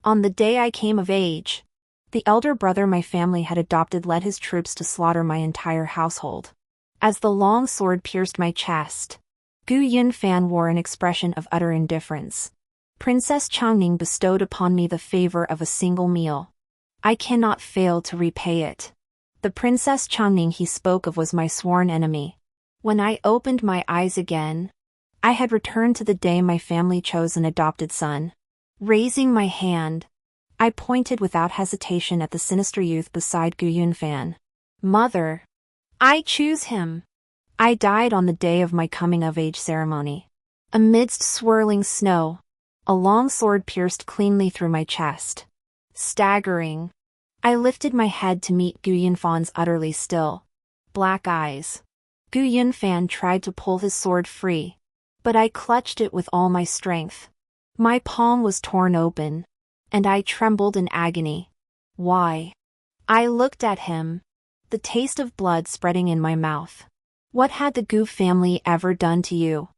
On the day I came of age, the elder brother my family had adopted led his troops to slaughter my entire household. As the long sword pierced my chest, Gu Yunfan wore an expression of utter indifference. Princess Changning bestowed upon me the favor of a single meal. I cannot fail to repay it. The Princess Changning he spoke of was my sworn enemy. When I opened my eyes again, I had returned to the day my family chose an adopted son. Raising my hand, I pointed without hesitation at the sinister youth beside Gu Yunfan. Mother, I choose him. I died on the day of my coming-of-age ceremony. Amidst swirling snow, a long sword pierced cleanly through my chest. Staggering, I lifted my head to meet Gu Yunfan's utterly still, black eyes. Gu Yunfan tried to pull his sword free, but I clutched it with all my strength. My palm was torn open, and I trembled in agony. Why? I looked at him, the taste of blood spreading in my mouth. What had the Gu family ever done to you?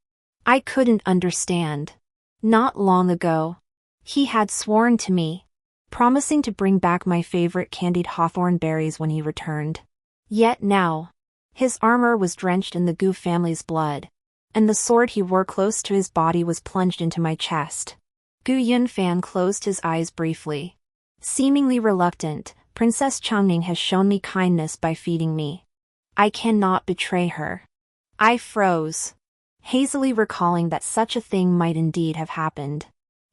I couldn't understand. Not long ago, he had sworn to me, promising to bring back my favorite candied hawthorn berries when he returned. Yet now, his armor was drenched in the Gu family's blood, and the sword he wore close to his body was plunged into my chest. Gu Yunfan closed his eyes briefly. Seemingly reluctant, Princess Changning has shown me kindness by feeding me. I cannot betray her. I froze, hazily recalling that such a thing might indeed have happened.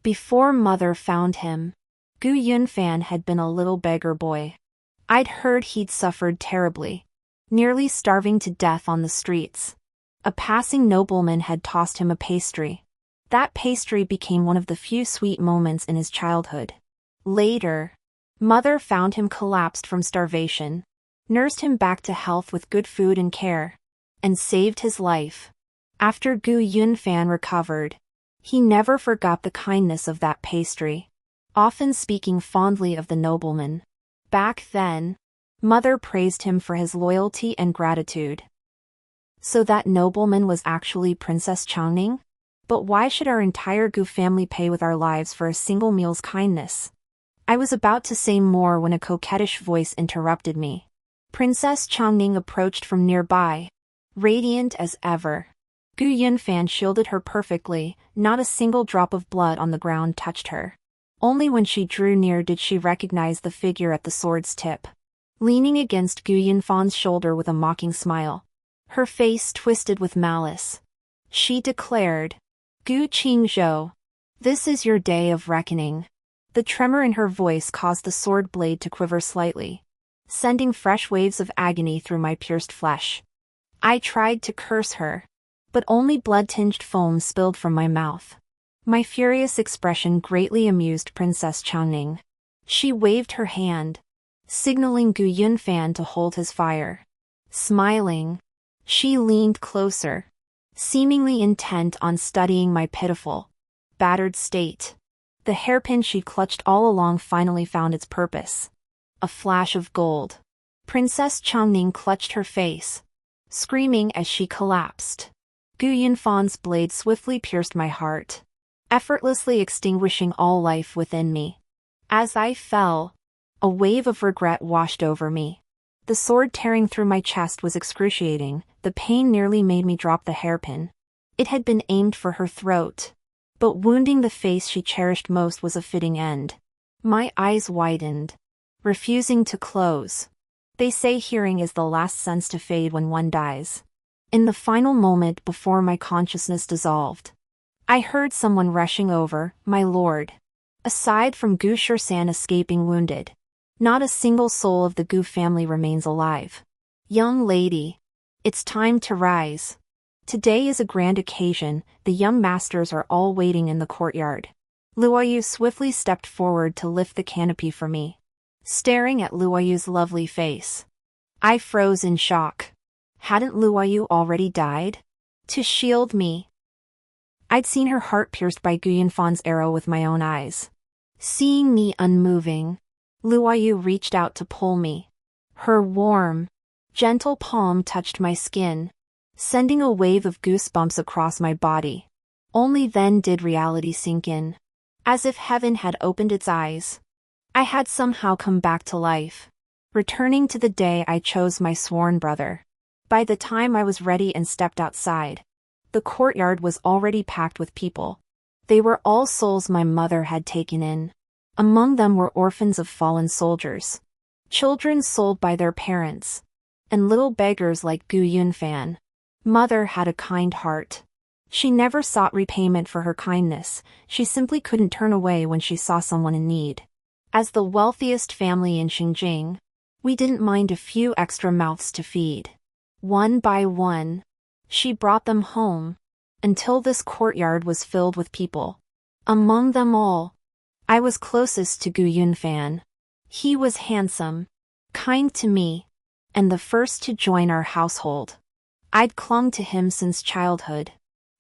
Before Mother found him, Gu Yunfan had been a little beggar boy. I'd heard he'd suffered terribly, nearly starving to death on the streets. A passing nobleman had tossed him a pastry. That pastry became one of the few sweet moments in his childhood. Later, Mother found him collapsed from starvation, nursed him back to health with good food and care, and saved his life. After Gu Yunfan recovered, he never forgot the kindness of that pastry, often speaking fondly of the nobleman. Back then, Mother praised him for his loyalty and gratitude. So that nobleman was actually Princess Changning? But why should our entire Gu family pay with our lives for a single meal's kindness? I was about to say more when a coquettish voice interrupted me. Princess Changning approached from nearby, radiant as ever. Gu Yunfan shielded her perfectly, not a single drop of blood on the ground touched her. Only when she drew near did she recognize the figure at the sword's tip. Leaning against Gu Yunfan's shoulder with a mocking smile, her face twisted with malice, she declared, "Gu Qingzhou, this is your day of reckoning." The tremor in her voice caused the sword blade to quiver slightly, sending fresh waves of agony through my pierced flesh. I tried to curse her, but only blood-tinged foam spilled from my mouth. My furious expression greatly amused Princess Changning. She waved her hand, signaling Gu Yunfan to hold his fire. Smiling, she leaned closer, seemingly intent on studying my pitiful, battered state. The hairpin she clutched all along finally found its purpose. A flash of gold. Princess Changning clutched her face, screaming as she collapsed. Gu Yunfan's blade swiftly pierced my heart, effortlessly extinguishing all life within me. As I fell, a wave of regret washed over me. The sword tearing through my chest was excruciating, the pain nearly made me drop the hairpin. It had been aimed for her throat, but wounding the face she cherished most was a fitting end. My eyes widened, refusing to close. They say hearing is the last sense to fade when one dies. In the final moment before my consciousness dissolved, I heard someone rushing over, "My lord." Aside from Gu Shirsan escaping wounded, not a single soul of the Gu family remains alive. "Young lady, it's time to rise. Today is a grand occasion, the young masters are all waiting in the courtyard." Luoyu swiftly stepped forward to lift the canopy for me. Staring at Luoyu's lovely face, I froze in shock. Hadn't Luoyu already died? To shield me. I'd seen her heart pierced by Gu Yunfan's arrow with my own eyes. Seeing me unmoving, Luoyu reached out to pull me. Her warm, gentle palm touched my skin, sending a wave of goosebumps across my body. Only then did reality sink in. As if heaven had opened its eyes. I had somehow come back to life, returning to the day I chose my sworn brother. By the time I was ready and stepped outside, the courtyard was already packed with people. They were all souls my mother had taken in. Among them were orphans of fallen soldiers, children sold by their parents, and little beggars like Gu Yunfan. Mother had a kind heart. She never sought repayment for her kindness, she simply couldn't turn away when she saw someone in need. As the wealthiest family in Xinjiang, we didn't mind a few extra mouths to feed. One by one, she brought them home, until this courtyard was filled with people. Among them all, I was closest to Gu Yunfan. He was handsome, kind to me, and the first to join our household. I'd clung to him since childhood.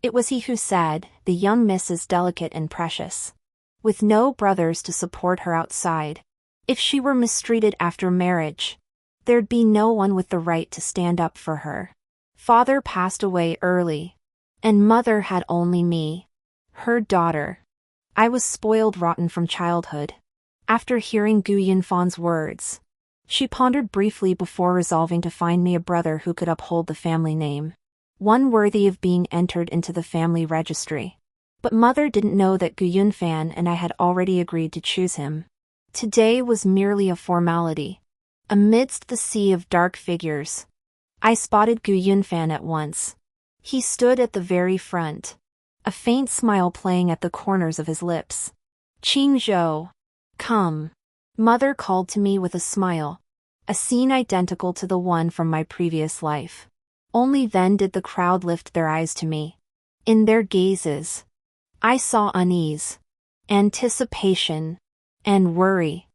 It was he who said, "The young miss is delicate and precious." With no brothers to support her outside, if she were mistreated after marriage, there'd be no one with the right to stand up for her. Father passed away early, and mother had only me, her daughter. I was spoiled rotten from childhood. After hearing Gu Yunfan's words, she pondered briefly before resolving to find me a brother who could uphold the family name, one worthy of being entered into the family registry. But mother didn't know that Gu Yunfan and I had already agreed to choose him. Today was merely a formality. Amidst the sea of dark figures, I spotted Gu Yunfan at once. He stood at the very front, a faint smile playing at the corners of his lips. "Qing Zhou, come," mother called to me with a smile, a scene identical to the one from my previous life. Only then did the crowd lift their eyes to me. In their gazes, I saw unease, anticipation, and worry.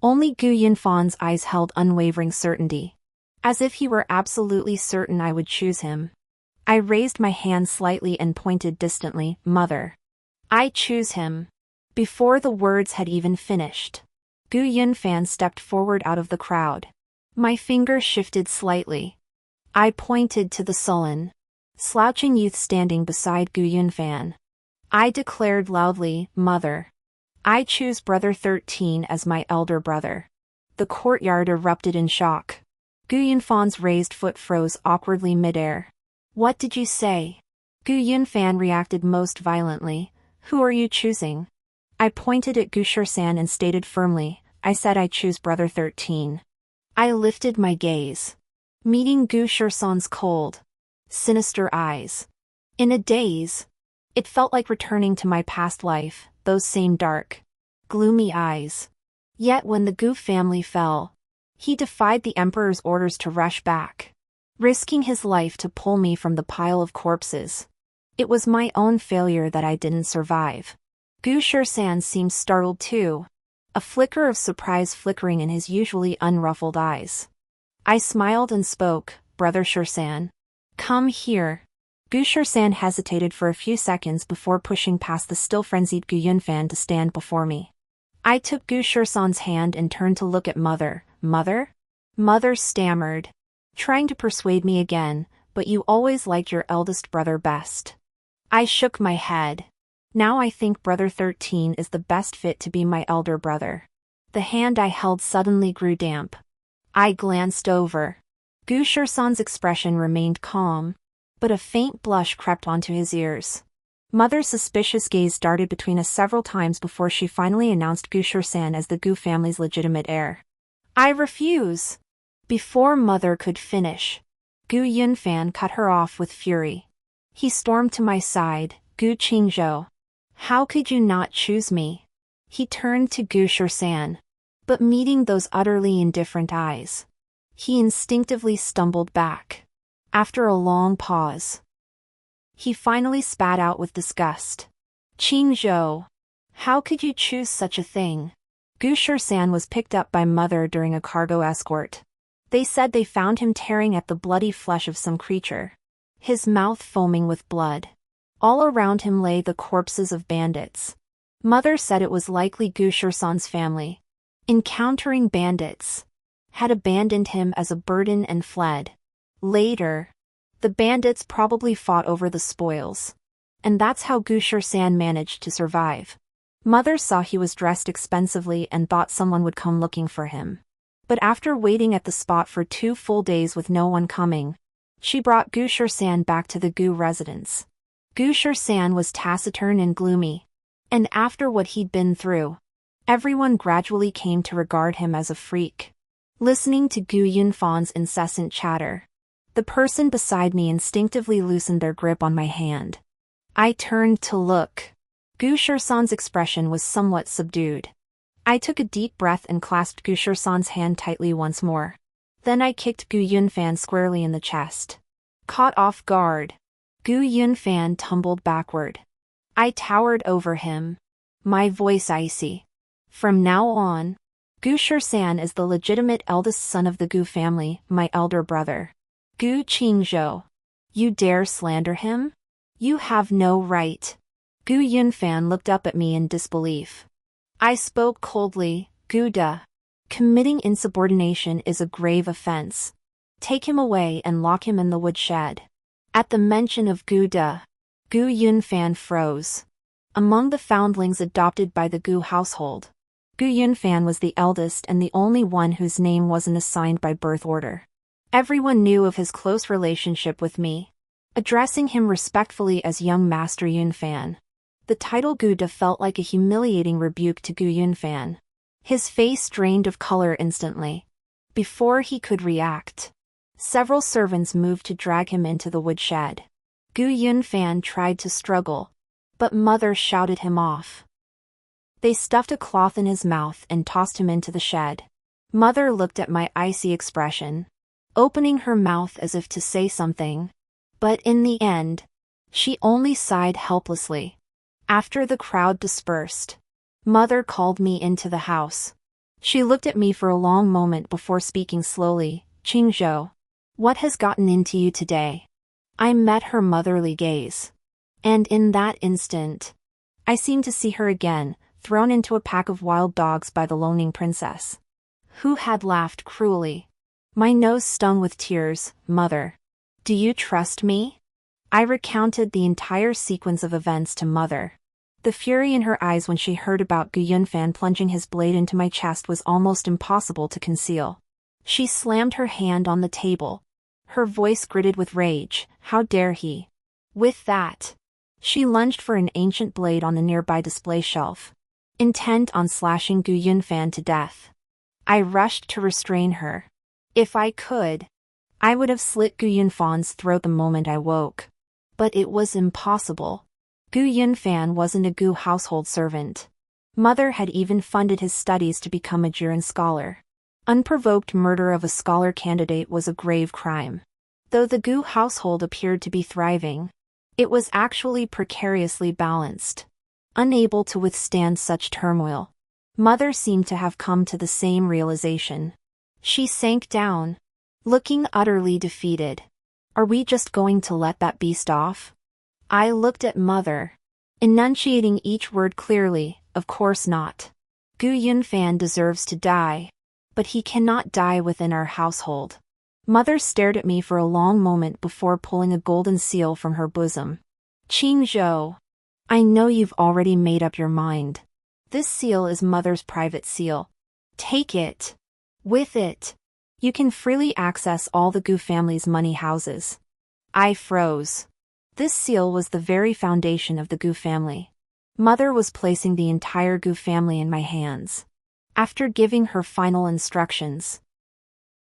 Only Gu Yunfan's eyes held unwavering certainty, as if he were absolutely certain I would choose him. I raised my hand slightly and pointed distantly, "Mother, I choose him." Before the words had even finished, Gu Yunfan stepped forward out of the crowd. My finger shifted slightly. I pointed to the sullen, slouching youth standing beside Gu Yunfan. I declared loudly, "Mother, I choose Brother 13 as my elder brother." The courtyard erupted in shock. Gu Yunfan's raised foot froze awkwardly midair. "What did you say?" Gu Yunfan reacted most violently. "Who are you choosing?" I pointed at Gu Shisan and stated firmly, "I said I choose Brother 13. I lifted my gaze, meeting Gu Shisan's cold, sinister eyes. In a daze, it felt like returning to my past life, those same dark, gloomy eyes. Yet when the Gu family fell, he defied the emperor's orders to rush back, risking his life to pull me from the pile of corpses. It was my own failure that I didn't survive. Gu Shisan seemed startled too, a flicker of surprise flickering in his usually unruffled eyes. I smiled and spoke, "Brother Shisan, come here." Gu Shisan hesitated for a few seconds before pushing past the still frenzied Gu Yunfan to stand before me. I took Gu Shisan's hand and turned to look at Mother. "Mother?" Mother stammered, trying to persuade me again, "But you always liked your eldest brother best." I shook my head. "Now I think Brother 13 is the best fit to be my elder brother." The hand I held suddenly grew damp. I glanced over. Gu Shisan's expression remained calm, but a faint blush crept onto his ears. Mother's suspicious gaze darted between us several times before she finally announced Gu Shisan as the Gu family's legitimate heir. "I refuse!" Before Mother could finish, Gu Yunfan cut her off with fury. He stormed to my side. "Gu Qingzhou, how could you not choose me?" He turned to Gu Shisan, but meeting those utterly indifferent eyes, he instinctively stumbled back. After a long pause, he finally spat out with disgust, "Qingzhou, how could you choose such a thing?" Gu Shisan was picked up by Mother during a cargo escort. They said they found him tearing at the bloody flesh of some creature, his mouth foaming with blood. All around him lay the corpses of bandits. Mother said it was likely Gu Shisan's family, encountering bandits, had abandoned him as a burden and fled. Later, the bandits probably fought over the spoils, and that's how Gu Shisan managed to survive. Mother saw he was dressed expensively and thought someone would come looking for him. But after waiting at the spot for 2 full days with no one coming, she brought Gu San back to the Gu residence. Gu San was taciturn and gloomy. And after what he'd been through, everyone gradually came to regard him as a freak. Listening to Gu Yunfan's incessant chatter, the person beside me instinctively loosened their grip on my hand. I turned to look. Gu San's expression was somewhat subdued. I took a deep breath and clasped Gu San's hand tightly once more. Then I kicked Gu Yunfan squarely in the chest. Caught off guard, Gu Yunfan tumbled backward. I towered over him, my voice icy. From now on, Gu San is the legitimate eldest son of the Gu family, my elder brother. Gu Qingzhou. You dare slander him? You have no right. Gu Yunfan looked up at me in disbelief. I spoke coldly, Gu De. Committing insubordination is a grave offense. Take him away and lock him in the woodshed. At the mention of Gu De, Gu Yunfan froze. Among the foundlings adopted by the Gu household, Gu Yunfan was the eldest and the only one whose name wasn't assigned by birth order. Everyone knew of his close relationship with me. Addressing him respectfully as young Master Yunfan, the title Gu De felt like a humiliating rebuke to Gu Yunfan. His face drained of color instantly. Before he could react, several servants moved to drag him into the woodshed. Gu Yunfan tried to struggle, but Mother shouted him off. They stuffed a cloth in his mouth and tossed him into the shed. Mother looked at my icy expression, opening her mouth as if to say something. But in the end, she only sighed helplessly. After the crowd dispersed, Mother called me into the house. She looked at me for a long moment before speaking slowly. Qingzhou, what has gotten into you today? I met her motherly gaze. And in that instant, I seemed to see her again, thrown into a pack of wild dogs by the loaning princess, who had laughed cruelly. My nose stung with tears. Mother, do you trust me? I recounted the entire sequence of events to Mother. The fury in her eyes when she heard about Gu Yunfan plunging his blade into my chest was almost impossible to conceal. She slammed her hand on the table, her voice gritted with rage. How dare he? With that, she lunged for an ancient blade on the nearby display shelf, intent on slashing Gu Yunfan to death. I rushed to restrain her. If I could, I would have slit Gu Yunfan's throat the moment I woke. But it was impossible. Gu Yunfan wasn't a Gu household servant. Mother had even funded his studies to become a Jiren scholar. Unprovoked murder of a scholar candidate was a grave crime. Though the Gu household appeared to be thriving, it was actually precariously balanced. Unable to withstand such turmoil, Mother seemed to have come to the same realization. She sank down, looking utterly defeated. Are we just going to let that beast off? I looked at Mother, enunciating each word clearly. Of course not. Gu Yunfan deserves to die, but he cannot die within our household. Mother stared at me for a long moment before pulling a golden seal from her bosom. Qingzhou, I know you've already made up your mind. This seal is Mother's private seal. Take it. With it, you can freely access all the Gu family's money houses. I froze. This seal was the very foundation of the Gu family. Mother was placing the entire Gu family in my hands. After giving her final instructions,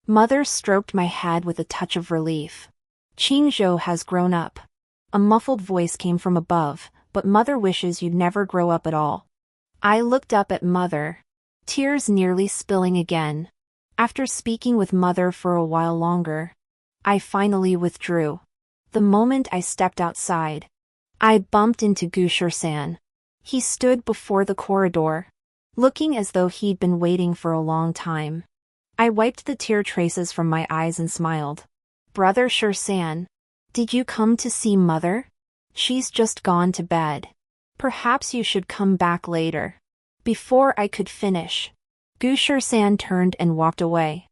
Mother stroked my head with a touch of relief. Qingzhou has grown up. A muffled voice came from above, but Mother wishes you'd never grow up at all. I looked up at Mother, tears nearly spilling again. After speaking with Mother for a while longer, I finally withdrew. The moment I stepped outside, I bumped into Gu San. He stood before the corridor, looking as though he'd been waiting for a long time. I wiped the tear traces from my eyes and smiled. Brother San, did you come to see Mother? She's just gone to bed. Perhaps you should come back later. Before I could finish, Gu San turned and walked away.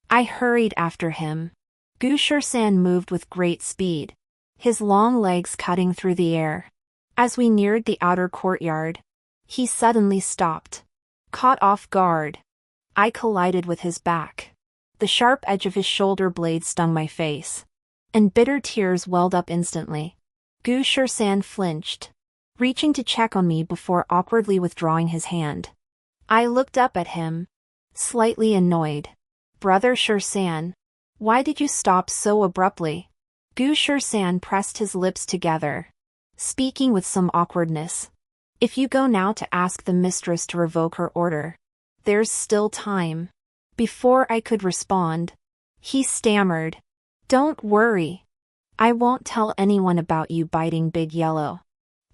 I hurried after him. Gu San moved with great speed, his long legs cutting through the air. As we neared the outer courtyard, He suddenly stopped. Caught off guard, I collided with his back. The sharp edge of his shoulder blade stung my face, and bitter tears welled up instantly. Gu Shursan flinched, reaching to check on me before awkwardly withdrawing his hand. I looked up at him, slightly annoyed. Brother Shursan, why did you stop so abruptly? Gu Shursan pressed his lips together, speaking with some awkwardness. If you go now to ask the mistress to revoke her order, there's still time. Before I could respond, he stammered. Don't worry. I won't tell anyone about you biting Big Yellow.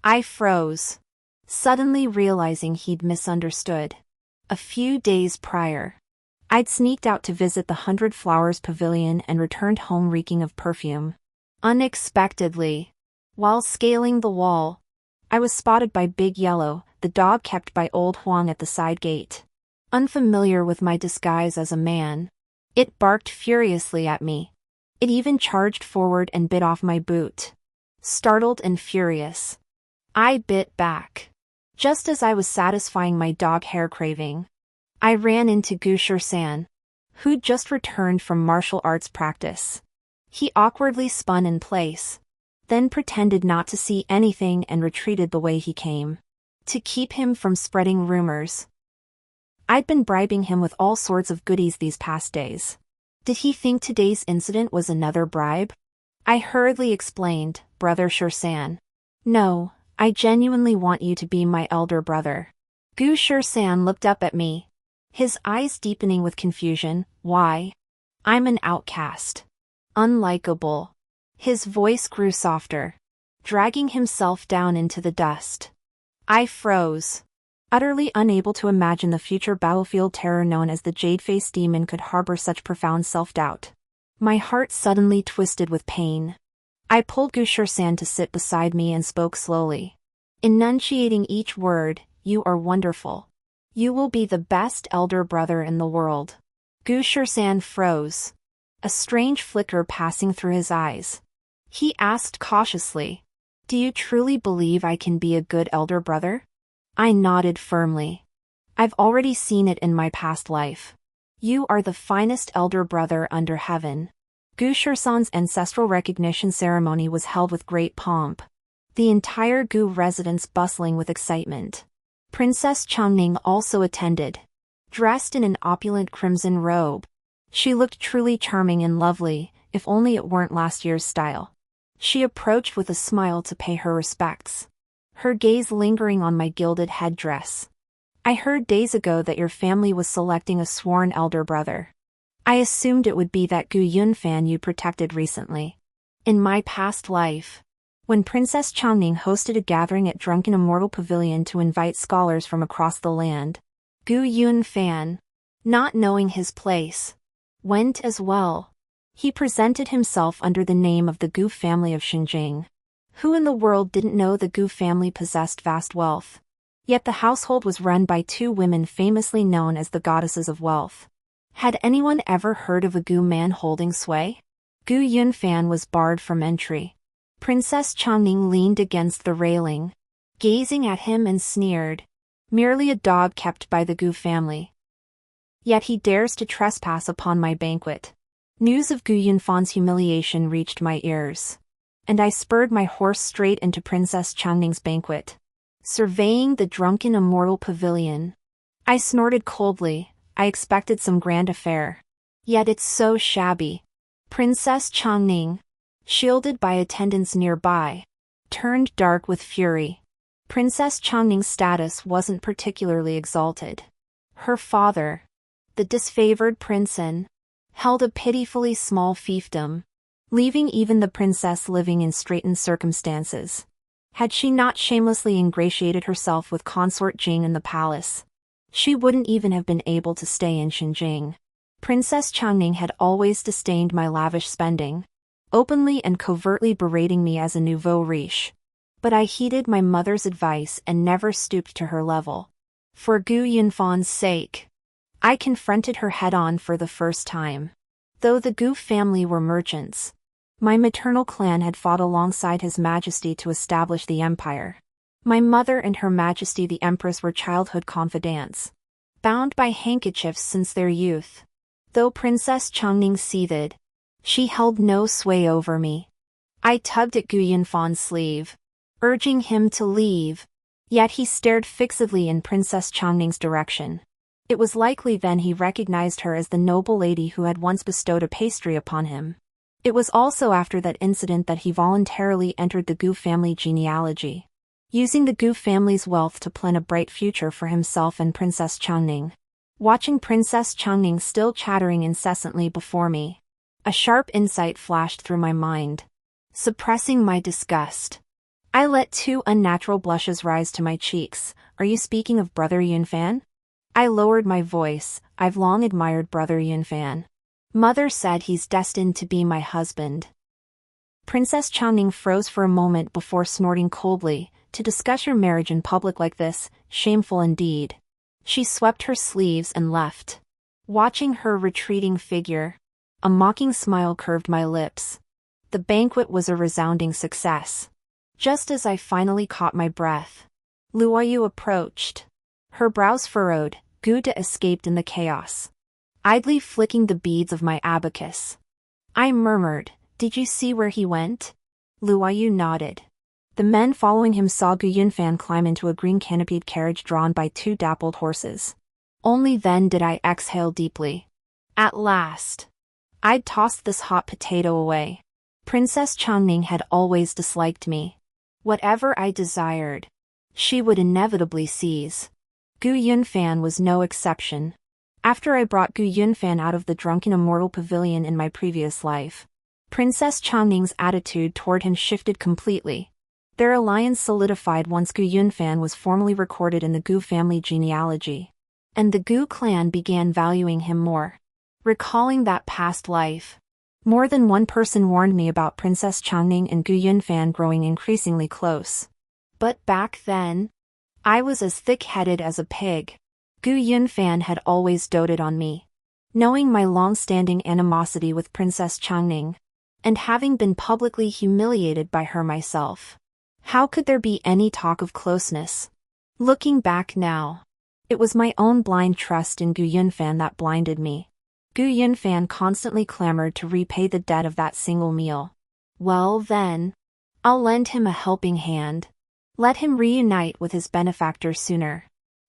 I froze, suddenly realizing he'd misunderstood. A few days prior, I'd sneaked out to visit the 100 Flowers Pavilion and returned home reeking of perfume. Unexpectedly, while scaling the wall, I was spotted by Big Yellow, the dog kept by old Huang at the side gate. Unfamiliar with my disguise as a man, it barked furiously at me. It even charged forward and bit off my boot. Startled and furious, I bit back. Just as I was satisfying my dog hair craving, I ran into Gu Shursan, who'd just returned from martial arts practice. He awkwardly spun in place, then pretended not to see anything and retreated the way he came. To keep him from spreading rumors, I'd been bribing him with all sorts of goodies these past days. Did he think today's incident was another bribe? I hurriedly explained, Brother Shursan. No, I genuinely want you to be my elder brother. Gu Shursan looked up at me, his eyes deepening with confusion. Why? I'm an outcast. Unlikable. His voice grew softer, dragging himself down into the dust. I froze, utterly unable to imagine the future battlefield terror known as the Jade-Face Demon could harbor such profound self-doubt. My heart suddenly twisted with pain. I pulled Gu Shursan to sit beside me and spoke slowly, enunciating each word. You are wonderful. You will be the best elder brother in the world. Gu Shursan froze, a strange flicker passing through his eyes. He asked cautiously, Do you truly believe I can be a good elder brother? I nodded firmly. I've already seen it in my past life. You are the finest elder brother under heaven. Gu Shursan's ancestral recognition ceremony was held with great pomp, the entire Gu residence bustling with excitement. Princess Changning also attended, dressed in an opulent crimson robe. She looked truly charming and lovely, if only it weren't last year's style. She approached with a smile to pay her respects, her gaze lingering on my gilded headdress. I heard days ago that your family was selecting a sworn elder brother. I assumed it would be that Gu Yunfan you protected recently. In my past life, when Princess Changning hosted a gathering at Drunken Immortal Pavilion to invite scholars from across the land, Gu Yunfan, not knowing his place, went as well. He presented himself under the name of the Gu family of Xinjing. Who in the world didn't know the Gu family possessed vast wealth? Yet the household was run by two women famously known as the goddesses of wealth. Had anyone ever heard of a Gu man holding sway? Gu Yunfan was barred from entry. Princess Changning leaned against the railing, gazing at him and sneered. Merely a dog kept by the Gu family. Yet he dares to trespass upon my banquet. News of Gu Yunfan's humiliation reached my ears, and I spurred my horse straight into Princess Changning's banquet. Surveying the Drunken Immortal Pavilion, I snorted coldly. I expected some grand affair. Yet it's so shabby. Princess Changning, shielded by attendants nearby, turned dark with fury. Princess Changning's status wasn't particularly exalted. Her father, the disfavored princein, held a pitifully small fiefdom, leaving even the princess living in straitened circumstances. Had she not shamelessly ingratiated herself with consort Jing in the palace, she wouldn't even have been able to stay in Xinjing. Princess Changning had always disdained my lavish spending, openly and covertly berating me as a nouveau riche. But I heeded my mother's advice and never stooped to her level. For Gu Yunfan's sake, I confronted her head-on for the first time. Though the Gu family were merchants, my maternal clan had fought alongside His Majesty to establish the empire. My mother and Her Majesty the Empress were childhood confidants, bound by handkerchiefs since their youth. Though Princess Changning seethed, she held no sway over me. I tugged at Gu Yunfan's sleeve, urging him to leave, yet he stared fixedly in Princess Changning's direction. It was likely then he recognized her as the noble lady who had once bestowed a pastry upon him. It was also after that incident that he voluntarily entered the Gu family genealogy, using the Gu family's wealth to plan a bright future for himself and Princess Changning. Watching Princess Changning still chattering incessantly before me, a sharp insight flashed through my mind. Suppressing my disgust, I let two unnatural blushes rise to my cheeks. Are you speaking of Brother Yunfan? I lowered my voice. I've long admired Brother Yunfan. Mother said he's destined to be my husband. Princess Changning froze for a moment before snorting coldly. To discuss your marriage in public like this, shameful indeed. She swept her sleeves and left. Watching her retreating figure, a mocking smile curved my lips. The banquet was a resounding success. Just as I finally caught my breath, Luoyu approached. Her brows furrowed. Guda escaped in the chaos, idly flicking the beads of my abacus. I murmured, "Did you see where he went?" Luoyu nodded. The men following him saw Gu Yunfan climb into a green canopied carriage drawn by two dappled horses. Only then did I exhale deeply. At last. I'd tossed this hot potato away. Princess Changning had always disliked me. Whatever I desired, she would inevitably seize. Gu Yunfan was no exception. After I brought Gu Yunfan out of the drunken immortal pavilion in my previous life, Princess Changning's attitude toward him shifted completely. Their alliance solidified once Gu Yunfan was formally recorded in the Gu family genealogy, and the Gu clan began valuing him more. Recalling that past life, more than one person warned me about Princess Changning and Gu Yunfan growing increasingly close. But back then, I was as thick-headed as a pig. Gu Yunfan had always doted on me. Knowing my long-standing animosity with Princess Changning, and having been publicly humiliated by her myself, how could there be any talk of closeness? Looking back now, it was my own blind trust in Gu Yunfan that blinded me. Gu Yunfan constantly clamored to repay the debt of that single meal. Well then, I'll lend him a helping hand. Let him reunite with his benefactor sooner.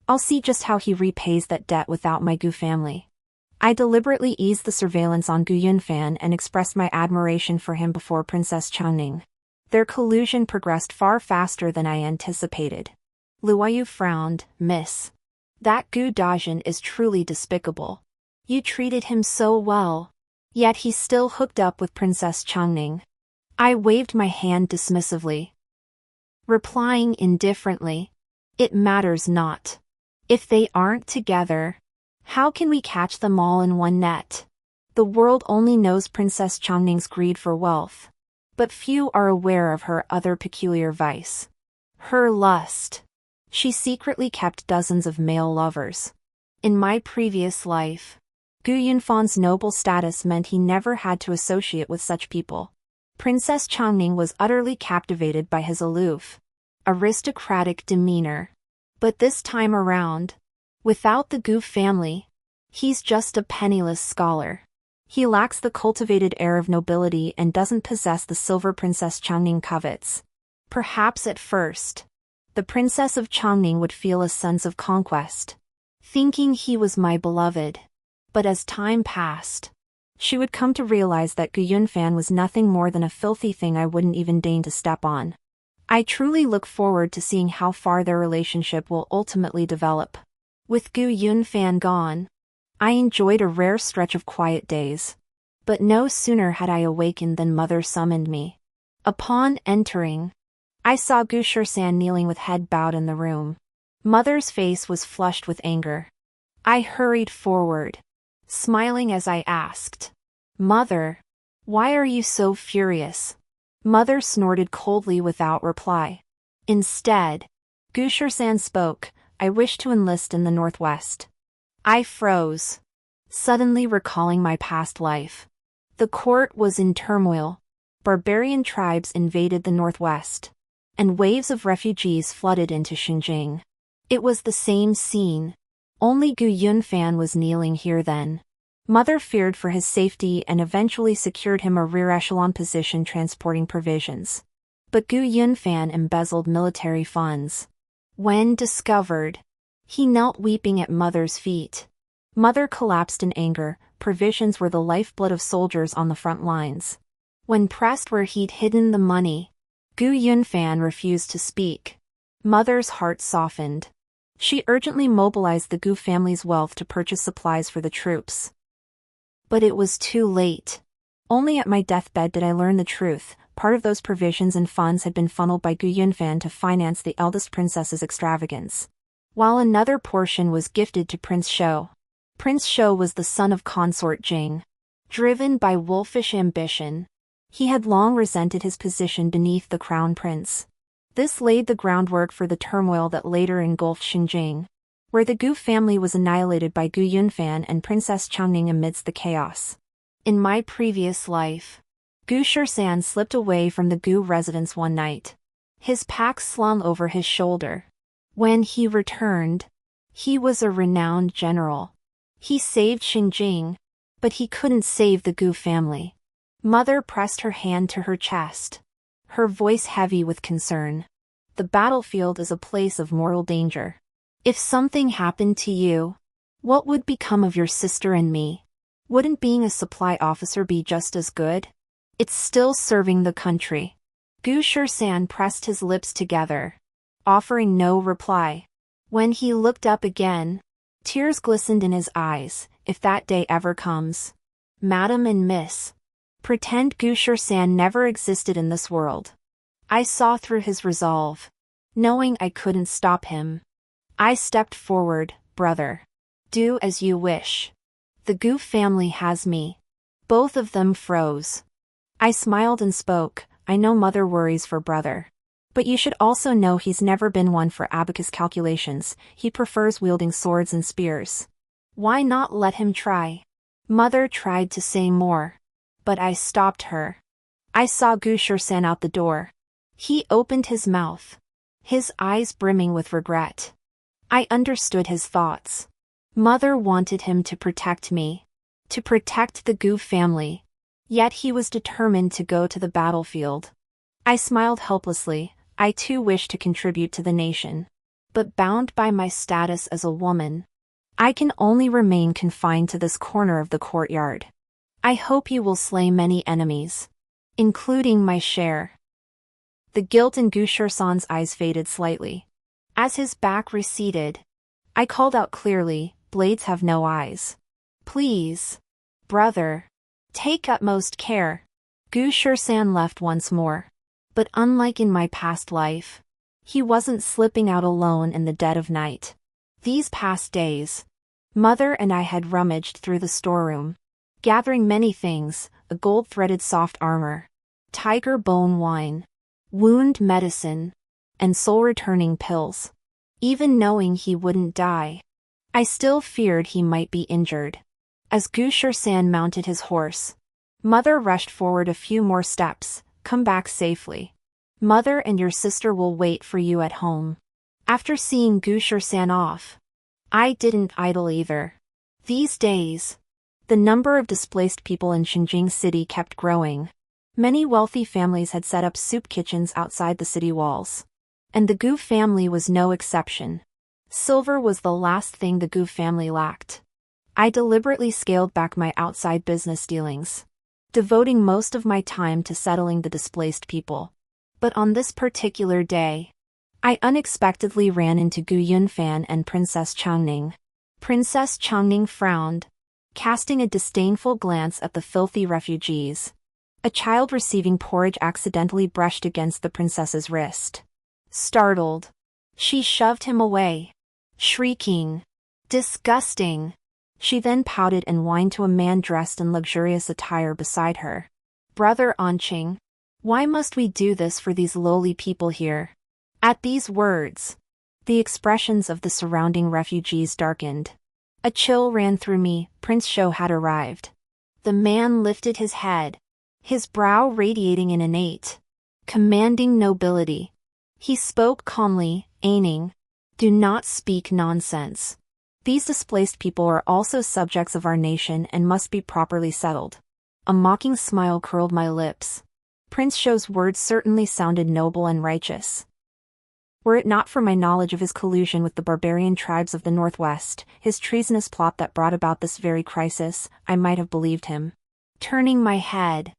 I'll see just how he repays that debt without my Gu family. I deliberately eased the surveillance on Gu Yunfan and expressed my admiration for him before Princess Changning. Their collusion progressed far faster than I anticipated. Luoyu frowned. "Miss, that Gu Dajin is truly despicable. You treated him so well, yet he's still hooked up with Princess Changning." I waved my hand dismissively, replying indifferently, "It matters not. If they aren't together, how can we catch them all in one net?" The world only knows Princess Changning's greed for wealth, but few are aware of her other peculiar vice. Her lust. She secretly kept dozens of male lovers. In my previous life, Gu Yunfan's noble status meant he never had to associate with such people. Princess Changning was utterly captivated by his aloof, aristocratic demeanor. But this time around, without the Gu family, he's just a penniless scholar. He lacks the cultivated air of nobility and doesn't possess the silver Princess Changning covets. Perhaps at first, the Princess of Changning would feel a sense of conquest, thinking he was my beloved. But as time passed, she would come to realize that Gu Yunfan was nothing more than a filthy thing I wouldn't even deign to step on. I truly look forward to seeing how far their relationship will ultimately develop. With Gu Yunfan gone, I enjoyed a rare stretch of quiet days. But no sooner had I awakened than Mother summoned me. Upon entering, I saw Gu Shursan kneeling with head bowed in the room. Mother's face was flushed with anger. I hurried forward, smiling as I asked, "Mother, why are you so furious?" Mother snorted coldly without reply. Instead, Gu Shursan spoke, "I wish to enlist in the Northwest." I froze, suddenly recalling my past life. The court was in turmoil. Barbarian tribes invaded the Northwest. and waves of refugees flooded into Xinjiang. It was the same scene. Only Gu Yunfan was kneeling here then. Mother feared for his safety and eventually secured him a rear echelon position transporting provisions. But Gu Yunfan embezzled military funds. When discovered, he knelt weeping at Mother's feet. Mother collapsed in anger. Provisions were the lifeblood of soldiers on the front lines. When pressed where he'd hidden the money, Gu Yunfan refused to speak. Mother's heart softened. She urgently mobilized the Gu family's wealth to purchase supplies for the troops. But it was too late. Only at my deathbed did I learn the truth. Part of those provisions and funds had been funneled by Gu Yunfan to finance the eldest princess's extravagance, while another portion was gifted to Prince Shou. Prince Shou was the son of consort Jing. Driven by wolfish ambition, he had long resented his position beneath the crown prince. This laid the groundwork for the turmoil that later engulfed Xinjiang, where the Gu family was annihilated by Gu Yunfan and Princess Changning amidst the chaos. In my previous life, Gu Shursan slipped away from the Gu residence one night, his pack slung over his shoulder. When he returned, he was a renowned general. He saved Xinjiang, but he couldn't save the Gu family. Mother pressed her hand to her chest, her voice heavy with concern. The battlefield is a place of mortal danger. If something happened to you, what would become of your sister and me? Wouldn't being a supply officer be just as good? It's still serving the country. Gu Shursan pressed his lips together, offering no reply. When he looked up again, tears glistened in his eyes. If that day ever comes, Madam and Miss, pretend Gu Shursan never existed in this world. I saw through his resolve, knowing I couldn't stop him. I stepped forward. Brother, do as you wish. The Gu family has me. Both of them froze. I smiled and spoke. I know Mother worries for brother, but you should also know he's never been one for abacus calculations. He prefers wielding swords and spears. Why not let him try? Mother tried to say more, but I stopped her. I saw Gu Shursan out the door. He opened his mouth, his eyes brimming with regret. I understood his thoughts. Mother wanted him to protect me, to protect the Gu family. Yet he was determined to go to the battlefield. I smiled helplessly. I too wished to contribute to the nation, but bound by my status as a woman, I can only remain confined to this corner of the courtyard. I hope you will slay many enemies, including my share. The guilt in Gu Shursan's eyes faded slightly. As his back receded, I called out clearly, blades have no eyes. Please, brother, take utmost care. Gu Shursan left once more. But unlike in my past life, he wasn't slipping out alone in the dead of night. These past days, Mother and I had rummaged through the storeroom, gathering many things: a gold-threaded soft armor, tiger bone wine, wound medicine, and soul-returning pills. Even knowing he wouldn't die, I still feared he might be injured. As Gu Shursan mounted his horse, Mother rushed forward a few more steps. Come back safely. Mother and your sister will wait for you at home. After seeing Gu Shursan off, I didn't idle either. These days, the number of displaced people in Xinjiang city kept growing. Many wealthy families had set up soup kitchens outside the city walls, and the Gu family was no exception. Silver was the last thing the Gu family lacked. I deliberately scaled back my outside business dealings, devoting most of my time to settling the displaced people. But on this particular day, I unexpectedly ran into Gu Yunfan and Princess Changning. Princess Changning frowned, casting a disdainful glance at the filthy refugees. A child receiving porridge accidentally brushed against the princess's wrist. Startled, she shoved him away, shrieking, "Disgusting!" She then pouted and whined to a man dressed in luxurious attire beside her. "Brother Anqing, why must we do this for these lowly people here?" At these words, the expressions of the surrounding refugees darkened. A chill ran through me. Prince Shou had arrived. The man lifted his head, his brow radiating in innate, commanding nobility. He spoke calmly, aiming. Do not speak nonsense. These displaced people are also subjects of our nation and must be properly settled. A mocking smile curled my lips. Prince Shou's words certainly sounded noble and righteous. Were it not for my knowledge of his collusion with the barbarian tribes of the Northwest, his treasonous plot that brought about this very crisis, I might have believed him. Turning my head,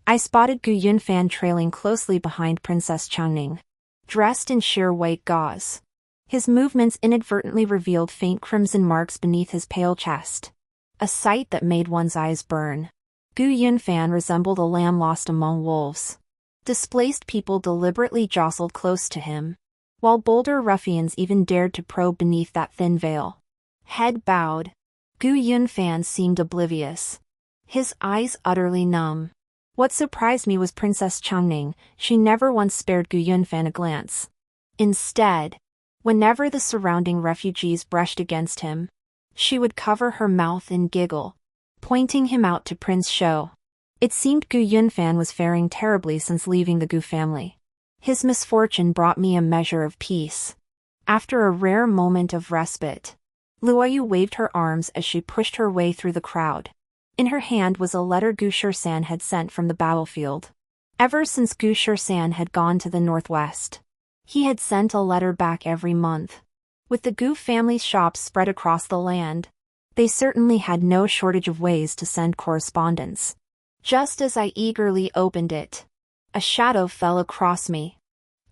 I spotted Gu Yunfan trailing closely behind Princess Changning, dressed in sheer white gauze. His movements inadvertently revealed faint crimson marks beneath his pale chest, a sight that made one's eyes burn. Gu Yunfan resembled a lamb lost among wolves. Displaced people deliberately jostled close to him, while bolder ruffians even dared to probe beneath that thin veil. Head bowed, Gu Yunfan seemed oblivious, his eyes utterly numb. What surprised me was Princess Changning. She never once spared Gu Yunfan a glance. Instead, whenever the surrounding refugees brushed against him, she would cover her mouth and giggle, pointing him out to Prince Shou. It seemed Gu Yunfan was faring terribly since leaving the Gu family. His misfortune brought me a measure of peace. After a rare moment of respite, Luoyu waved her arms as she pushed her way through the crowd. In her hand was a letter Gu Shursan had sent from the battlefield. Ever since Gu Shursan had gone to the northwest, he had sent a letter back every month. With the Gu family's shops spread across the land, they certainly had no shortage of ways to send correspondence. Just as I eagerly opened it, a shadow fell across me.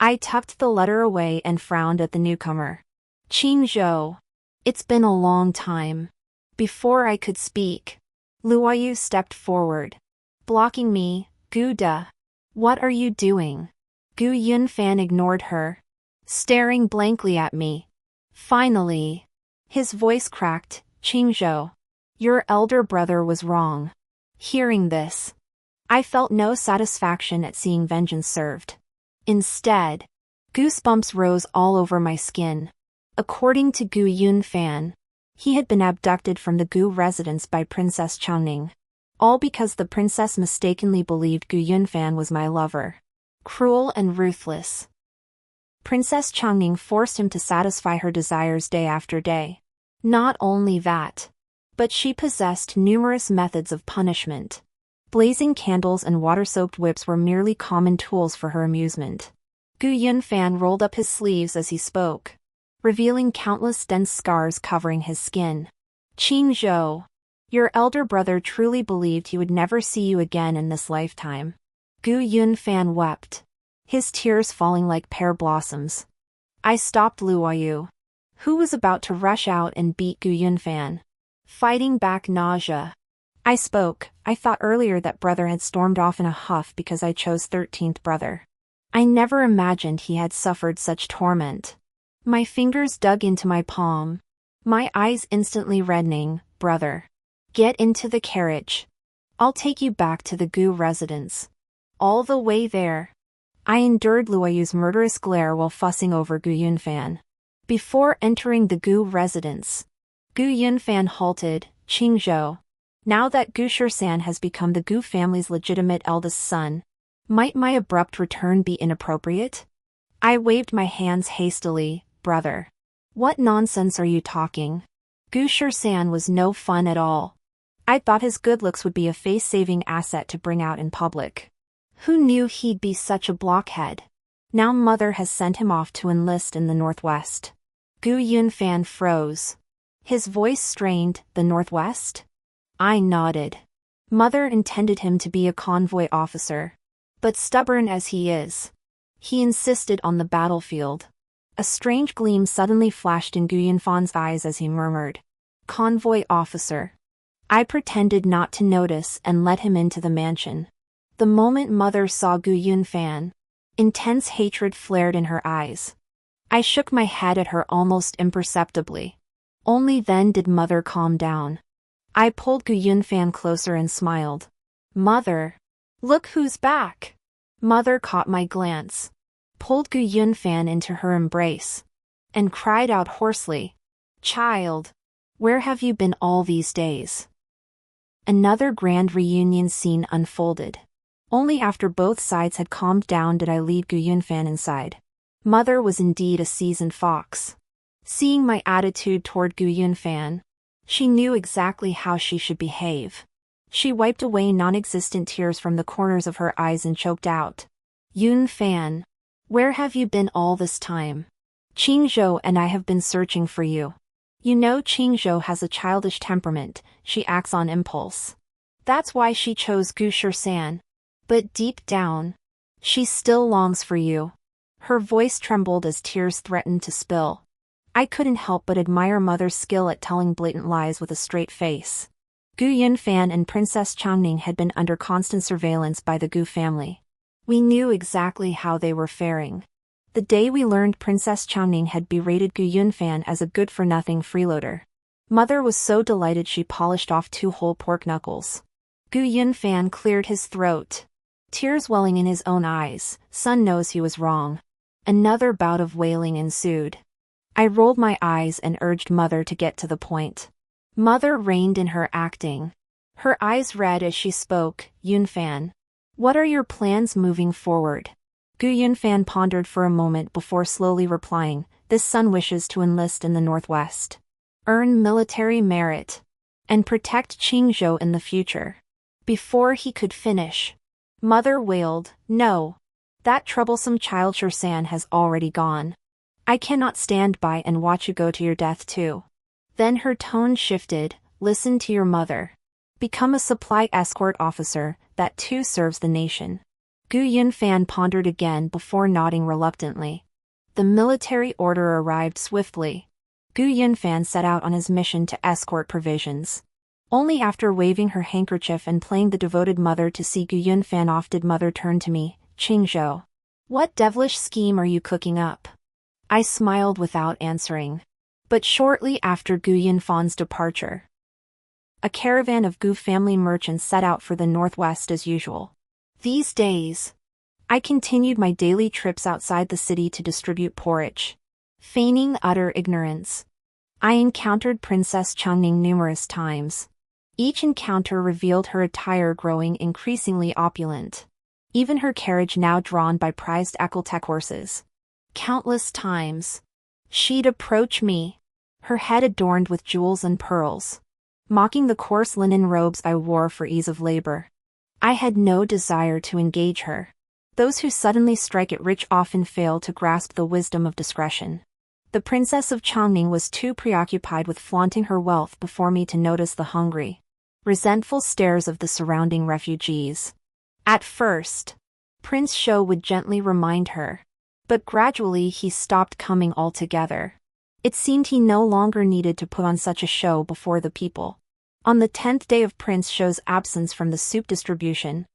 I tucked the letter away and frowned at the newcomer. Qing Zhou. It's been a long time. Before I could speak, Luoyu stepped forward, blocking me. Gu De. What are you doing? Gu Yunfan ignored her, staring blankly at me. Finally, his voice cracked. Qing Zhou, your elder brother was wrong. Hearing this, I felt no satisfaction at seeing vengeance served. Instead, goosebumps rose all over my skin. According to Gu Yunfan, he had been abducted from the Gu residence by Princess Changning, all because the princess mistakenly believed Gu Yunfan was my lover. Cruel and ruthless. Princess Changning forced him to satisfy her desires day after day. Not only that, but she possessed numerous methods of punishment. Blazing candles and water-soaked whips were merely common tools for her amusement. Gu Yunfan rolled up his sleeves as he spoke, revealing countless dense scars covering his skin. Qing Zhou, your elder brother truly believed he would never see you again in this lifetime. Gu Yunfan wept, his tears falling like pear blossoms. I stopped Luoyu, who was about to rush out and beat Gu Yunfan, fighting back nausea. I spoke. I thought earlier that brother had stormed off in a huff because I chose 13th brother. I never imagined he had suffered such torment. My fingers dug into my palm, my eyes instantly reddening. Brother, get into the carriage. I'll take you back to the Gu residence. All the way there, I endured Luoyu's murderous glare while fussing over Gu Yunfan. Before entering the Gu residence, Gu Yunfan halted. Qing Zhou, now that Gu Shursan has become the Gu family's legitimate eldest son, might my abrupt return be inappropriate? I waved my hands hastily. Brother, what nonsense are you talking? Gu Shursan was no fun at all. I thought his good looks would be a face-saving asset to bring out in public. Who knew he'd be such a blockhead? Now mother has sent him off to enlist in the Northwest. Gu Yunfan froze. His voice strained. The Northwest? I nodded. Mother intended him to be a convoy officer. But stubborn as he is, he insisted on the battlefield. A strange gleam suddenly flashed in Gu Yunfan's eyes as he murmured, convoy officer. I pretended not to notice and let him into the mansion. The moment mother saw Gu Yunfan, intense hatred flared in her eyes. I shook my head at her almost imperceptibly. Only then did mother calm down. I pulled Gu Yunfan closer and smiled. Mother, look who's back. Mother caught my glance, pulled Gu Yunfan into her embrace, and cried out hoarsely, child, where have you been all these days? Another grand reunion scene unfolded. Only after both sides had calmed down did I lead Gu Yunfan inside. Mother was indeed a seasoned fox. Seeing my attitude toward Gu Yunfan, she knew exactly how she should behave. She wiped away non-existent tears from the corners of her eyes and choked out, "Yunfan, where have you been all this time? Qingzhou and I have been searching for you. You know Qingzhou has a childish temperament, she acts on impulse. That's why she chose Gu Shisan. But deep down, she still longs for you." Her voice trembled as tears threatened to spill. I couldn't help but admire Mother's skill at telling blatant lies with a straight face. Gu Yunfan and Princess Changning had been under constant surveillance by the Gu family. We knew exactly how they were faring. The day we learned Princess Changning had berated Gu Yunfan as a good-for-nothing freeloader, Mother was so delighted she polished off 2 whole pork knuckles. Gu Yunfan cleared his throat, tears welling in his own eyes. Son knows he was wrong. Another bout of wailing ensued. I rolled my eyes and urged Mother to get to the point. Mother reined in her acting. Her eyes red as she spoke, "Yunfan, what are your plans moving forward?" Gu Yunfan pondered for a moment before slowly replying, "This son wishes to enlist in the Northwest, earn military merit, and protect Qingzhou in the future." Before he could finish, Mother wailed, "No. That troublesome child Shisan has already gone. I cannot stand by and watch you go to your death too." Then her tone shifted, "Listen to your mother. Become a supply escort officer, that too serves the nation." Gu Yunfan pondered again before nodding reluctantly. The military order arrived swiftly. Gu Yunfan set out on his mission to escort provisions. Only after waving her handkerchief and playing the devoted mother to see Gu Yunfan off did Mother turn to me, "Qingzhou, what devilish scheme are you cooking up?" I smiled without answering. But shortly after Gu Yunfan's departure, a caravan of Gu family merchants set out for the Northwest as usual. These days, I continued my daily trips outside the city to distribute porridge. Feigning utter ignorance, I encountered Princess Changning numerous times. Each encounter revealed her attire growing increasingly opulent. Even her carriage now drawn by prized Ekeltec horses. Countless times, she'd approach me, her head adorned with jewels and pearls, mocking the coarse linen robes I wore for ease of labor. I had no desire to engage her. Those who suddenly strike it rich often fail to grasp the wisdom of discretion. The Princess of Changning was too preoccupied with flaunting her wealth before me to notice the hungry, resentful stares of the surrounding refugees. At first, Prince Shou would gently remind her, but gradually he stopped coming altogether. It seemed he no longer needed to put on such a show before the people. On the 10th day of Prince Shou's absence from the soup distribution,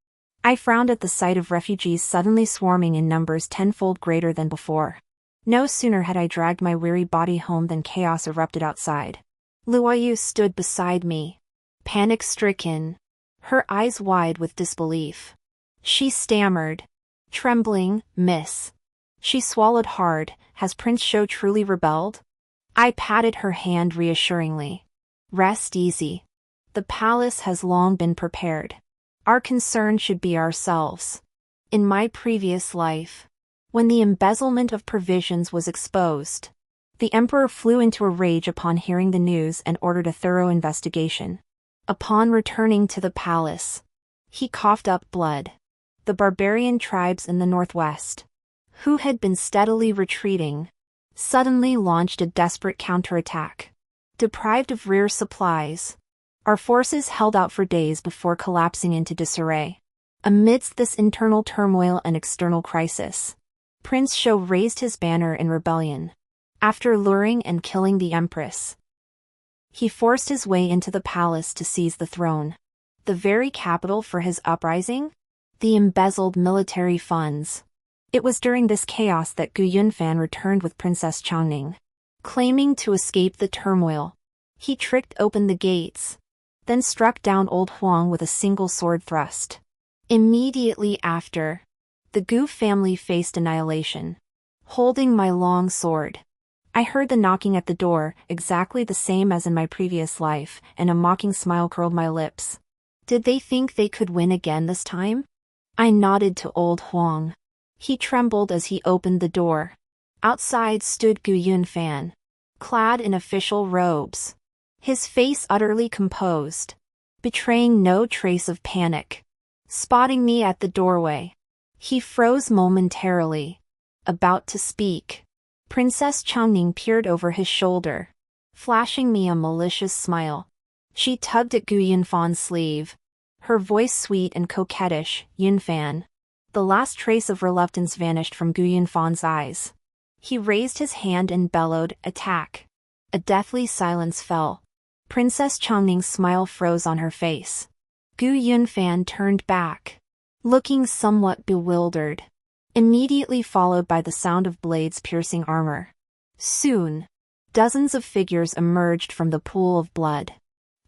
I frowned at the sight of refugees suddenly swarming in numbers tenfold greater than before. No sooner had I dragged my weary body home than chaos erupted outside. Luoyu stood beside me, panic-stricken, her eyes wide with disbelief. She stammered, trembling, "Miss." She swallowed hard. "Has Prince Shou truly rebelled?" I patted her hand reassuringly. "Rest easy. The palace has long been prepared. Our concern should be ourselves. In my previous life, when the embezzlement of provisions was exposed, the emperor flew into a rage upon hearing the news and ordered a thorough investigation. Upon returning to the palace, he coughed up blood. The barbarian tribes in the Northwest, who had been steadily retreating, suddenly launched a desperate counterattack. Deprived of rear supplies, our forces held out for days before collapsing into disarray. Amidst this internal turmoil and external crisis, Prince Shou raised his banner in rebellion. After luring and killing the empress, he forced his way into the palace to seize the throne. The very capital for his uprising? The embezzled military funds. It was during this chaos that Gu Yunfan returned with Princess Changning. Claiming to escape the turmoil, he tricked open the gates, then struck down old Huang with a single sword thrust. Immediately after, the Gu family faced annihilation. Holding my long sword, I heard the knocking at the door, exactly the same as in my previous life, and a mocking smile curled my lips. Did they think they could win again this time? I nodded to old Huang. He trembled as he opened the door. Outside stood Gu Yunfan, clad in official robes, his face utterly composed, betraying no trace of panic. Spotting me at the doorway, he froze momentarily, about to speak. Princess Changning peered over his shoulder, flashing me a malicious smile. She tugged at Gu Yunfan's sleeve, her voice sweet and coquettish. Yunfan. The last trace of reluctance vanished from Gu Yunfan's eyes. He raised his hand and bellowed, "Attack!" A deathly silence fell. Princess Changning's smile froze on her face. Gu Yunfan turned back, looking somewhat bewildered, immediately followed by the sound of blades piercing armor. Soon, dozens of figures emerged from the pool of blood.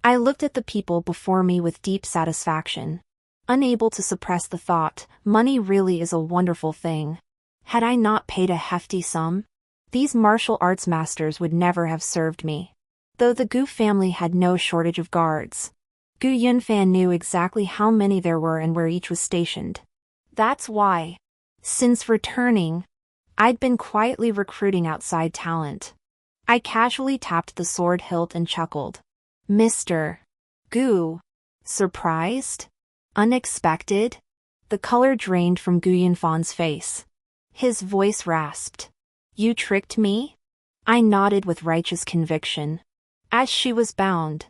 I looked at the people before me with deep satisfaction, unable to suppress the thought, money really is a wonderful thing. Had I not paid a hefty sum, these martial arts masters would never have served me. Though the Gu family had no shortage of guards, Gu Yunfan knew exactly how many there were and where each was stationed. That's why, since returning, I'd been quietly recruiting outside talent. I casually tapped the sword hilt and chuckled. Mr. Gu. Surprised? Unexpected? The color drained from Gu Yunfan's face. His voice rasped. You tricked me? I nodded with righteous conviction. As she was bound,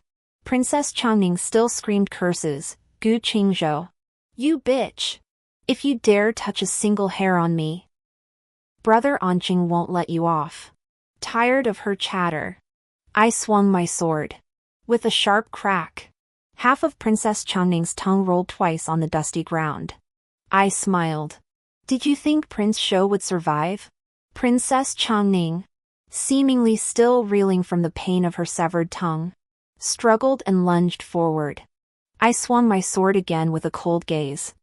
Princess Changning still screamed curses. Gu Qingzhou. You bitch! If you dare touch a single hair on me, Brother Anqing won't let you off. Tired of her chatter, I swung my sword. With a sharp crack, half of Princess Changning's tongue rolled twice on the dusty ground. I smiled. Did you think Prince Shou would survive? Princess Changning, seemingly still reeling from the pain of her severed tongue, struggled and lunged forward. I swung my sword again with a cold gaze.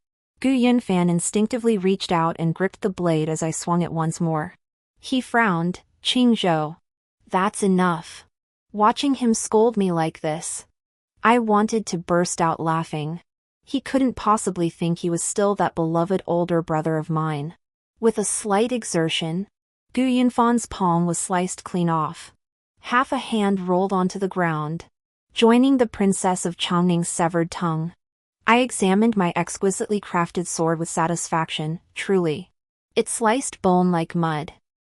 Gu Yunfan instinctively reached out and gripped the blade as I swung it once more. He frowned. Qingzhou. That's enough. Watching him scold me like this, I wanted to burst out laughing. He couldn't possibly think he was still that beloved older brother of mine. With a slight exertion, Gu Yunfan's palm was sliced clean off. Half a hand rolled onto the ground, joining the Princess of Changning's severed tongue. I examined my exquisitely crafted sword with satisfaction. Truly, it sliced bone like mud.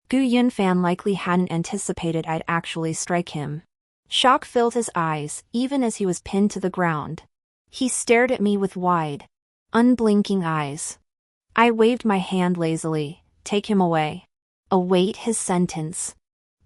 Gu Yunfan likely hadn't anticipated I'd actually strike him. Shock filled his eyes, even as he was pinned to the ground. He stared at me with wide, unblinking eyes. I waved my hand lazily. Take him away. Await his sentence.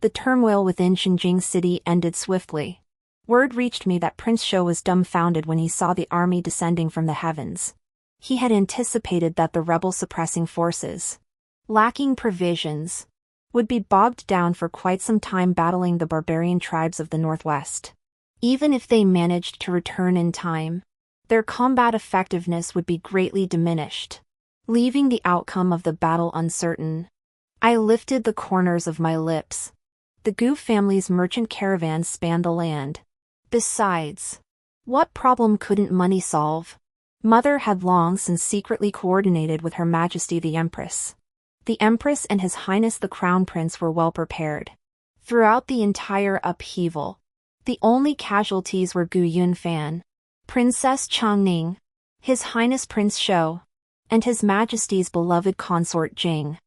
The turmoil within Xinjing City ended swiftly. Word reached me that Prince Shou was dumbfounded when he saw the army descending from the heavens. He had anticipated that the rebel-suppressing forces, lacking provisions, would be bogged down for quite some time battling the barbarian tribes of the northwest. Even if they managed to return in time, their combat effectiveness would be greatly diminished, leaving the outcome of the battle uncertain. I lifted the corners of my lips. The Gu family's merchant caravans spanned the land. Besides, what problem couldn't money solve? Mother had long since secretly coordinated with Her Majesty the Empress. The Empress and His Highness the Crown Prince were well prepared. Throughout the entire upheaval, the only casualties were Gu Yunfan, Princess Changning, His Highness Prince Shou, and His Majesty's beloved consort Jing.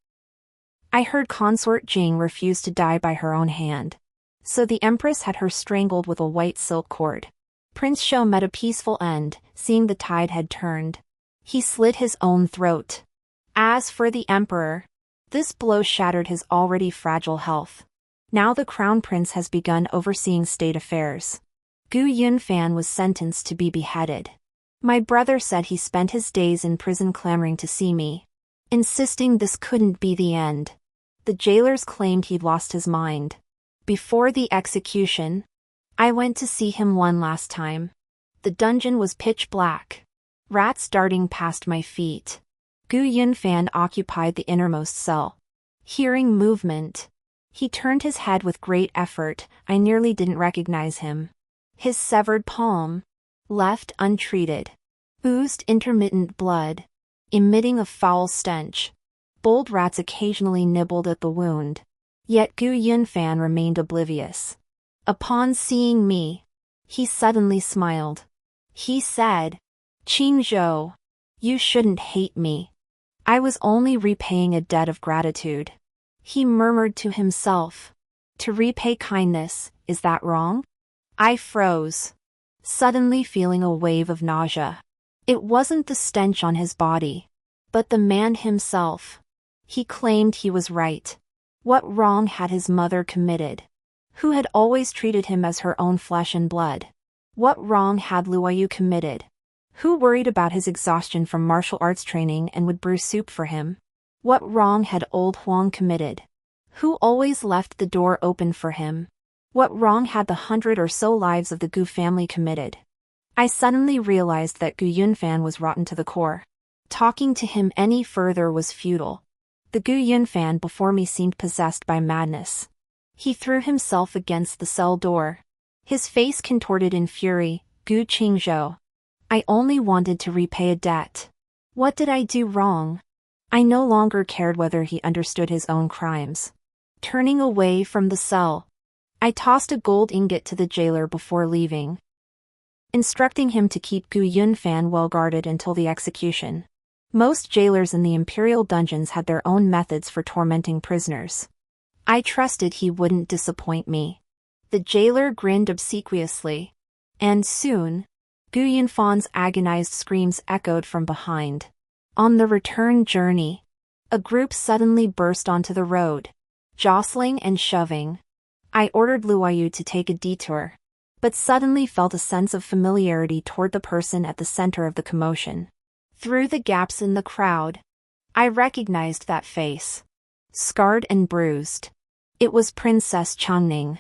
I heard consort Jing refuse to die by her own hand, so the Empress had her strangled with a white silk cord. Prince Shou met a peaceful end, seeing the tide had turned. He slit his own throat. As for the Emperor, this blow shattered his already fragile health. Now the Crown Prince has begun overseeing state affairs. Gu Yunfan was sentenced to be beheaded. My brother said he spent his days in prison clamoring to see me, insisting this couldn't be the end. The jailers claimed he'd lost his mind. Before the execution, I went to see him one last time. The dungeon was pitch black, rats darting past my feet. Gu Yunfan occupied the innermost cell. Hearing movement, he turned his head with great effort. I nearly didn't recognize him. His severed palm, left untreated, oozed intermittent blood, emitting a foul stench. Bold rats occasionally nibbled at the wound. Yet Gu Yunfan remained oblivious. Upon seeing me, he suddenly smiled. He said, "Qing Zhou, you shouldn't hate me. I was only repaying a debt of gratitude." He murmured to himself. To repay kindness, is that wrong? I froze, suddenly feeling a wave of nausea. It wasn't the stench on his body, but the man himself. He claimed he was right. What wrong had his mother committed, who had always treated him as her own flesh and blood? What wrong had Luoyu committed, who worried about his exhaustion from martial arts training and would brew soup for him? What wrong had old Huang committed, who always left the door open for him? What wrong had the 100 or so lives of the Gu family committed? I suddenly realized that Gu Yunfan was rotten to the core. Talking to him any further was futile. The Gu Yunfan before me seemed possessed by madness. He threw himself against the cell door. His face contorted in fury. Gu Qingzhou, I only wanted to repay a debt. What did I do wrong? I no longer cared whether he understood his own crimes. Turning away from the cell, I tossed a gold ingot to the jailer before leaving, instructing him to keep Gu Yunfan well guarded until the execution. Most jailers in the imperial dungeons had their own methods for tormenting prisoners. I trusted he wouldn't disappoint me. The jailer grinned obsequiously, and soon, Gu Yunfan's agonized screams echoed from behind. On the return journey, a group suddenly burst onto the road, jostling and shoving. I ordered Luoyu to take a detour, but suddenly felt a sense of familiarity toward the person at the center of the commotion. Through the gaps in the crowd, I recognized that face. Scarred and bruised, it was Princess Changning.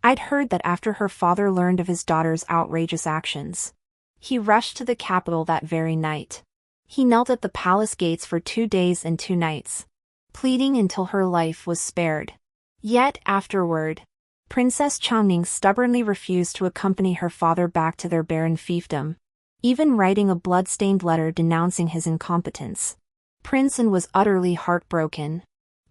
I'd heard that after her father learned of his daughter's outrageous actions, he rushed to the capital that very night. He knelt at the palace gates for 2 days and 2 nights, pleading until her life was spared. Yet afterward, Princess Changning stubbornly refused to accompany her father back to their barren fiefdom, even writing a blood-stained letter denouncing his incompetence. Prince An was utterly heartbroken.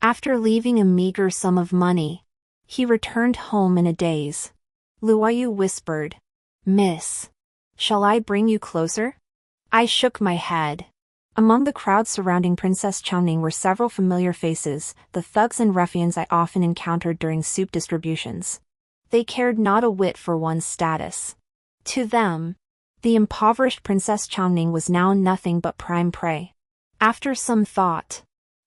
After leaving a meager sum of money, he returned home in a daze. Luoyu whispered, "Miss, shall I bring you closer?" I shook my head. Among the crowd surrounding Princess Changning were several familiar faces, the thugs and ruffians I often encountered during soup distributions. They cared not a whit for one's status. To them, the impoverished Princess Changning was now nothing but prime prey. After some thought,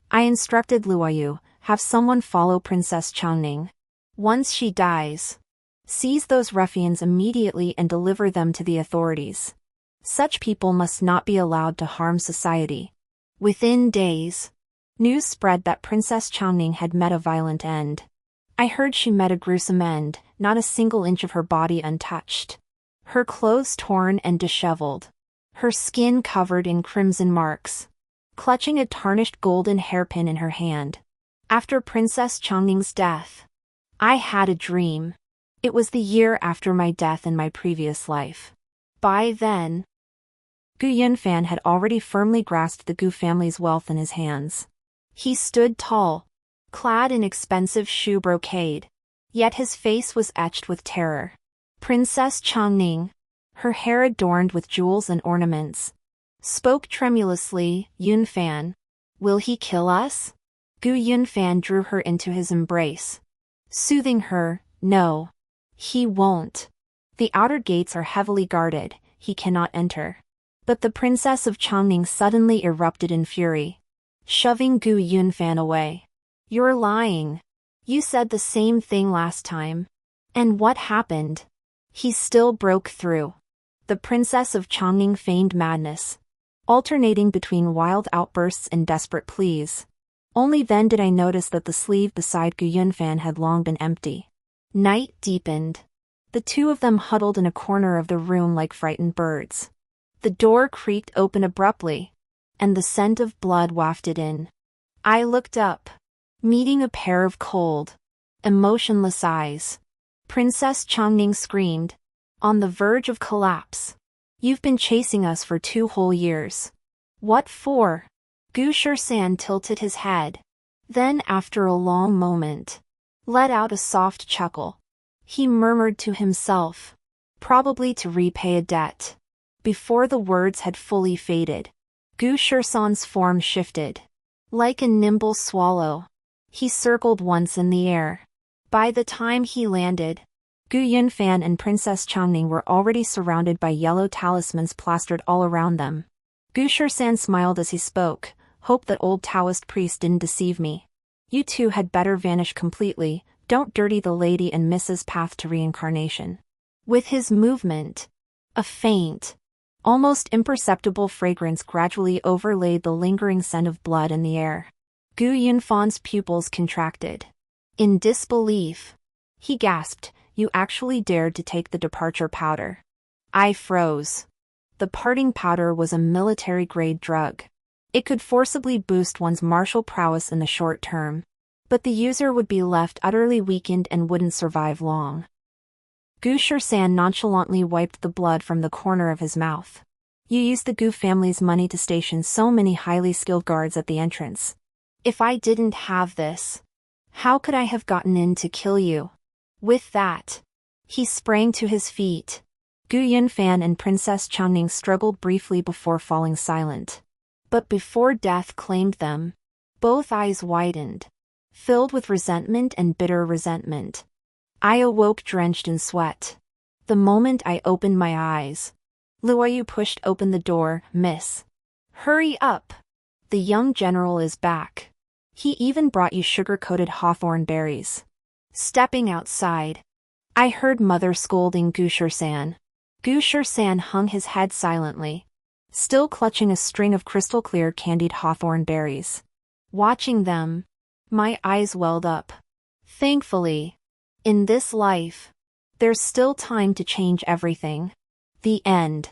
I instructed Luoyu, have someone follow Princess Changning. Once she dies, seize those ruffians immediately and deliver them to the authorities. Such people must not be allowed to harm society. Within days, news spread that Princess Changning had met a violent end. I heard she met a gruesome end, not a single inch of her body untouched. Her clothes torn and disheveled, her skin covered in crimson marks, clutching a tarnished golden hairpin in her hand. After Princess Changning's death, I had a dream. It was the year after my death in my previous life. By then, Gu Yunfan had already firmly grasped the Gu family's wealth in his hands. He stood tall, clad in expensive shoe brocade, yet his face was etched with terror. Princess Changning, her hair adorned with jewels and ornaments, spoke tremulously, "Yunfan, will he kill us?" Gu Yunfan drew her into his embrace, soothing her, "No, he won't. The outer gates are heavily guarded, he cannot enter." But the Princess of Changning suddenly erupted in fury, shoving Gu Yunfan away. "You're lying. You said the same thing last time." "And what happened?" He still broke through. The Princess of Changning feigned madness, alternating between wild outbursts and desperate pleas. Only then did I notice that the sleeve beside Gu Yunfan had long been empty. Night deepened. The two of them huddled in a corner of the room like frightened birds. The door creaked open abruptly, and the scent of blood wafted in. I looked up, meeting a pair of cold, emotionless eyes. Princess Changning screamed, on the verge of collapse. "You've been chasing us for 2 whole years. What for?" Gu San tilted his head. Then after a long moment, let out a soft chuckle. He murmured to himself, probably to repay a debt. Before the words had fully faded, Gu San's form shifted. Like a nimble swallow, he circled once in the air. By the time he landed, Gu Yunfan and Princess Changning were already surrounded by yellow talismans plastered all around them. Gu San smiled as he spoke, "Hope that old Taoist priest didn't deceive me. You two had better vanish completely, don't dirty the lady and Mrs. path to reincarnation." With his movement, a faint, almost imperceptible fragrance gradually overlaid the lingering scent of blood in the air. Gu Yunfan's pupils contracted. In disbelief, he gasped, "You actually dared to take the departure powder." I froze. The parting powder was a military-grade drug. It could forcibly boost one's martial prowess in the short term, but the user would be left utterly weakened and wouldn't survive long. Gu San nonchalantly wiped the blood from the corner of his mouth. "You used the Gu family's money to station so many highly skilled guards at the entrance. If I didn't have this, how could I have gotten in to kill you?" With that, he sprang to his feet. Gu Yunfan and Princess Changning struggled briefly before falling silent. But before death claimed them, both eyes widened, filled with resentment and bitter resentment. I awoke drenched in sweat. The moment I opened my eyes, Luoyu pushed open the door. "Miss, hurry up. The young general is back. He even brought you sugar-coated hawthorn berries." Stepping outside, I heard Mother scolding Gu San. Gu San hung his head silently, still clutching a string of crystal-clear candied hawthorn berries. Watching them, my eyes welled up. Thankfully, in this life, there's still time to change everything. The end.